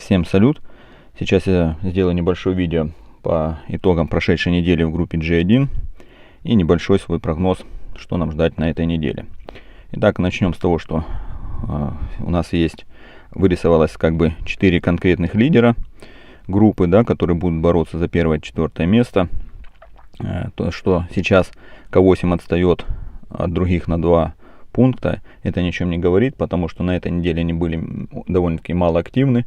Всем салют! Сейчас я сделаю небольшое видео по итогам прошедшей недели в группе G1 и небольшой свой прогноз, что нам ждать на этой неделе. Итак, начнем с того, что у нас вырисовалось как бы 4 конкретных лидера группы, да, которые будут бороться за 1-4 место. То, что сейчас К8 отстает от других на 2 пункта, это ни о чем не говорит, потому что на этой неделе они были довольно-таки мало активны,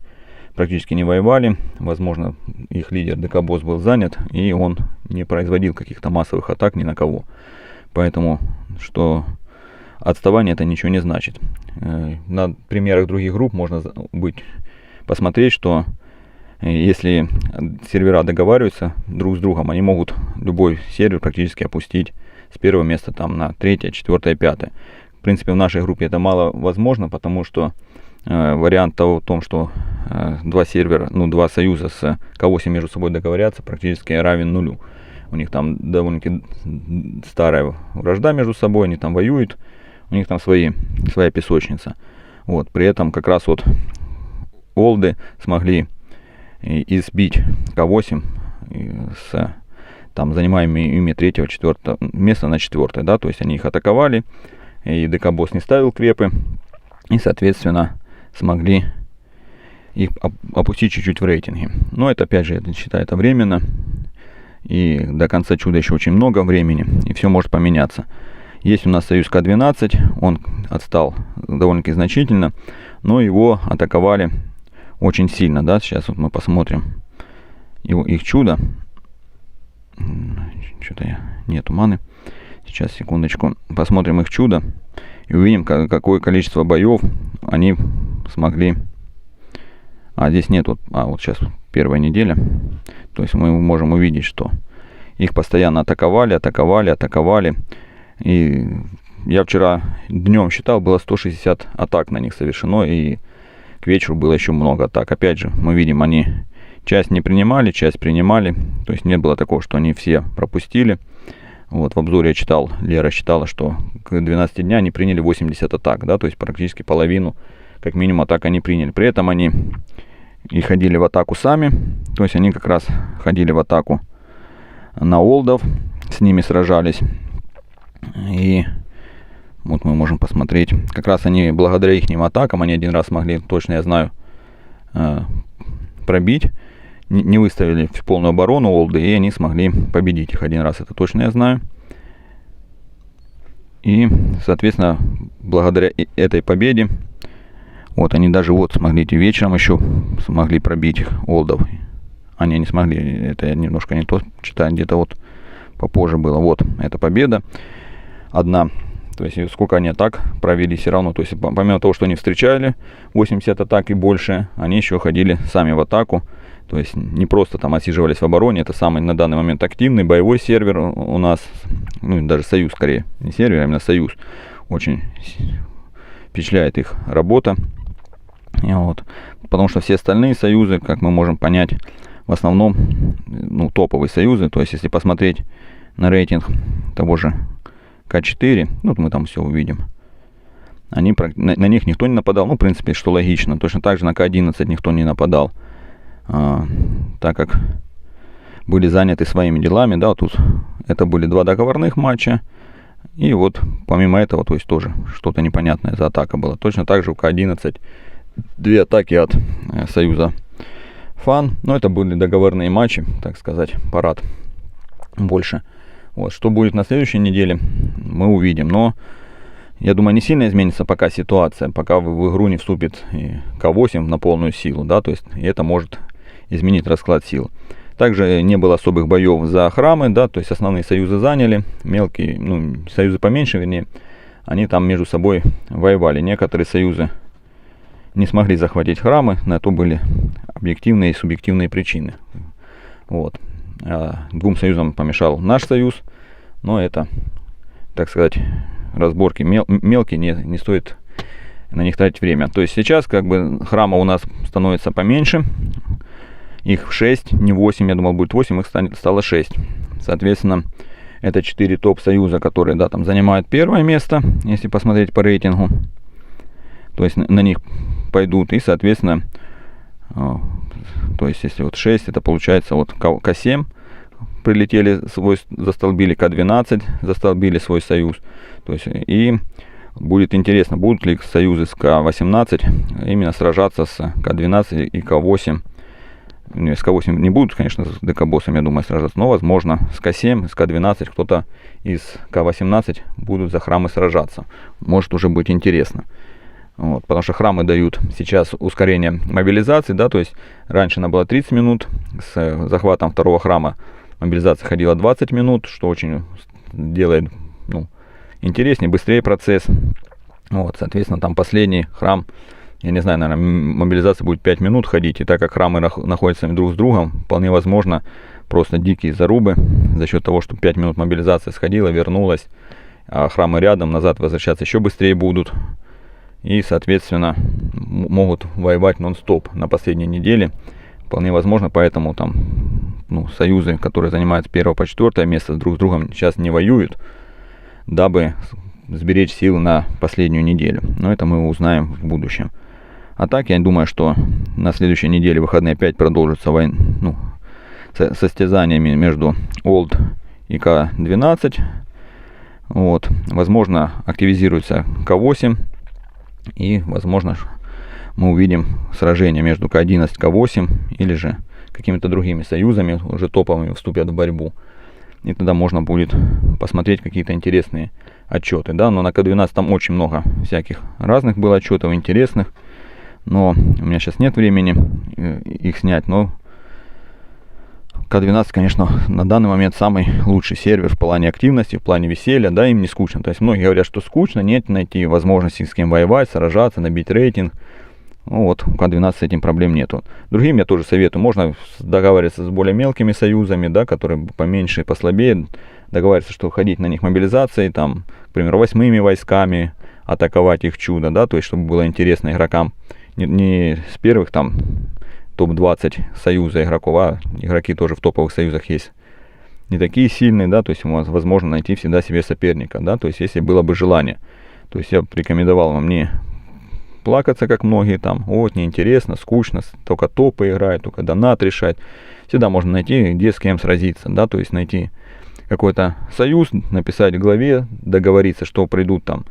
практически не воевали. Возможно, их лидер ДК-босс был занят, и он не производил каких-то массовых атак ни на кого. Поэтому, что отставание, это ничего не значит. На примерах других групп можно посмотреть, что если сервера договариваются друг с другом, они могут любой сервер практически опустить с первого места там на 3, 4, 5. В принципе, в нашей группе это мало возможно, потому что вариант в том, что два союза с К8 между собой договорятся, практически равен нулю. У них там довольно-таки старая вражда между собой, они там воюют, у них там своя песочница. Вот, при этом как раз вот олды смогли избить К8 с занимаем ими 3-4 место на 4, да, то есть они их атаковали, и ДК-босс не ставил крепы, и, соответственно, смогли их опустить чуть-чуть в рейтинге. Но это, опять же, я считаю, это временно, и до конца чуда еще очень много времени, и все может поменяться. Есть у нас союз К12, он отстал довольно-таки значительно, но его атаковали очень сильно, да, сейчас вот мы посмотрим их чудо. Что-то нету маны. Сейчас, секундочку. Посмотрим их чудо и увидим, какое количество боев они смогли. Здесь нет. Вот сейчас первая неделя. То есть мы можем увидеть, что их постоянно атаковали. И я вчера днем считал, было 160 атак на них совершено. И к вечеру было еще много атак. Опять же, мы видим, они часть не принимали, часть принимали. То есть не было такого, что они все пропустили. Вот в обзоре я читал, Лера считала, что к 12 дня они приняли 80 атак, да, то есть практически половину, как минимум, атак они приняли. При этом они и ходили в атаку сами, то есть они как раз ходили в атаку на олдов, с ними сражались. И вот мы можем посмотреть, как раз они благодаря их атакам, они один раз смогли, точно я знаю, пробить. Не выставили в полную оборону олды, и они смогли победить их один раз, это точно я знаю. И, соответственно, благодаря этой победе, вот они даже смогли вечером еще смогли пробить их олдов. Они не смогли, это я немножко не то читаю, где-то вот попозже было. Вот, эта победа одна. То есть сколько они атак провели все равно. То есть помимо того, что они встречали 80 атак и больше, они еще ходили сами в атаку. То есть не просто там отсиживались в обороне, это самый на данный момент активный боевой сервер у нас, ну даже союз скорее, не сервер, а именно союз. Очень впечатляет их работа. И вот. Потому что все остальные союзы, как мы можем понять, в основном топовые союзы. То есть если посмотреть на рейтинг того же К4, мы там все увидим. На них никто не нападал, в принципе, что логично. Точно так же на К11 никто не нападал. Так как были заняты своими делами, да, тут это были 2 договорных матча, и вот помимо этого, то есть тоже что-то непонятное за атака была. Точно так же у К11 2 атаки от союза Фан, но это были договорные матчи, так сказать, парад больше. Вот, что будет на следующей неделе, мы увидим, но я думаю, не сильно изменится пока ситуация, пока в игру не вступит К8 на полную силу, да, то есть это может изменить расклад сил. Также не было особых боев за храмы, да, то есть основные союзы заняли, мелкие, союзы поменьше, вернее, они там между собой воевали. Некоторые союзы не смогли захватить храмы, на то были объективные и субъективные причины. Вот. 2 союзам помешал наш союз, но это, так сказать, разборки мелкие, не стоит на них тратить время. То есть сейчас как бы храма у нас становится поменьше. Их 6, не 8, я думал будет 8, их стало 6. Соответственно, это 4 топ-союза, которые, да, там занимают первое место, если посмотреть по рейтингу. То есть на них пойдут. И, соответственно, То есть, если вот 6, это получается вот К7 прилетели, свой застолбили, К12 застолбили свой союз. То есть, и будет интересно, будут ли союзы с К18 именно сражаться с К12 и К8. С К8 не будут, конечно, с ДК-боссом, я думаю, сражаться, но, возможно, с К7, с К12 кто-то из К18 будут за храмы сражаться. Может уже быть интересно. Вот, потому что храмы дают сейчас ускорение мобилизации, да, то есть раньше она была 30 минут, с захватом второго храма мобилизация ходила 20 минут, что очень делает, ну, интереснее, быстрее процесс. Вот, соответственно, там последний храм, я не знаю, наверное, мобилизация будет 5 минут ходить, и так как храмы находятся друг с другом, вполне возможно, просто дикие зарубы за счет того, что 5 минут мобилизация сходила, вернулась, а храмы рядом, назад возвращаться еще быстрее будут. И, соответственно, могут воевать нон-стоп на последней неделе. Вполне возможно, поэтому там, ну, союзы, которые занимают с 1 по 4 место, друг с другом сейчас не воюют, дабы сберечь силы на последнюю неделю. Но это мы узнаем в будущем. А так, я думаю, что на следующей неделе выходные опять продолжатся состязаниями между Олд и К12. Вот. Возможно, активизируется К8. И, возможно, мы увидим сражение между К11 и К8, или же какими-то другими союзами, уже топовыми, вступят в борьбу. И тогда можно будет посмотреть какие-то интересные отчеты. Да? Но на К12 там очень много всяких разных было отчетов, интересных. Но у меня сейчас нет времени их снять. Но К12, конечно, на данный момент самый лучший сервер в плане активности, в плане веселья, да, им не скучно. То есть многие говорят, что скучно, нет найти возможности с кем воевать, сражаться, набить рейтинг. Ну вот, у К12 с этим проблем нету. Другим я тоже советую, можно договариваться с более мелкими союзами, да, которые поменьше, послабее, договариваться, что ходить на них мобилизацией, там, к примеру, 8-ми войсками, атаковать их чудо, да, то есть, чтобы было интересно игрокам не с первых там топ-20 союза игроков, а игроки тоже в топовых союзах есть не такие сильные, да, то есть возможно найти всегда себе соперника, да, то есть если было бы желание. То есть я бы рекомендовал вам не плакаться, как многие там, вот, неинтересно, скучно, только топы играют, только донат решать. Всегда можно найти, где с кем сразиться, да, то есть найти какой-то союз, написать в главе, договориться, что придут там,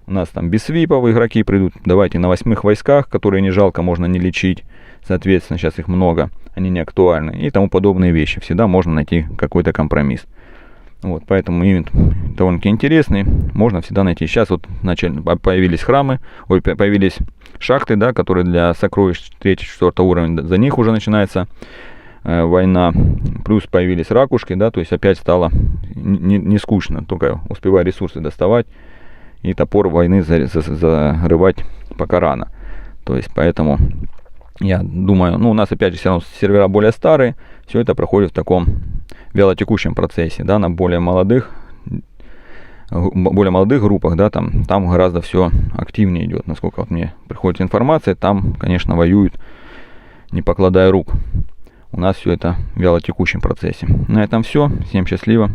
у нас там без свипов игроки придут, давайте на 8-х войсках, которые не жалко, можно не лечить. Соответственно, сейчас их много, они не актуальны и тому подобные вещи. Всегда можно найти какой-то компромисс. Вот, поэтому ивент довольно-таки интересный, можно всегда найти. Сейчас вот появились храмы, появились шахты, да, которые для сокровищ 3-4 уровня, за них уже начинается война. Плюс появились ракушки, да, то есть опять стало не скучно, только успевай ресурсы доставать и топор войны зарывать пока рано. То есть поэтому я думаю, ну, у нас опять же все равно сервера более старые, все это проходит в таком вялотекущем процессе, да, на более молодых группах, да, там гораздо все активнее идет, насколько вот мне приходит информация, там, конечно, воюют, не покладая рук. У нас все это в вялотекущем процессе. На этом все, всем счастливо.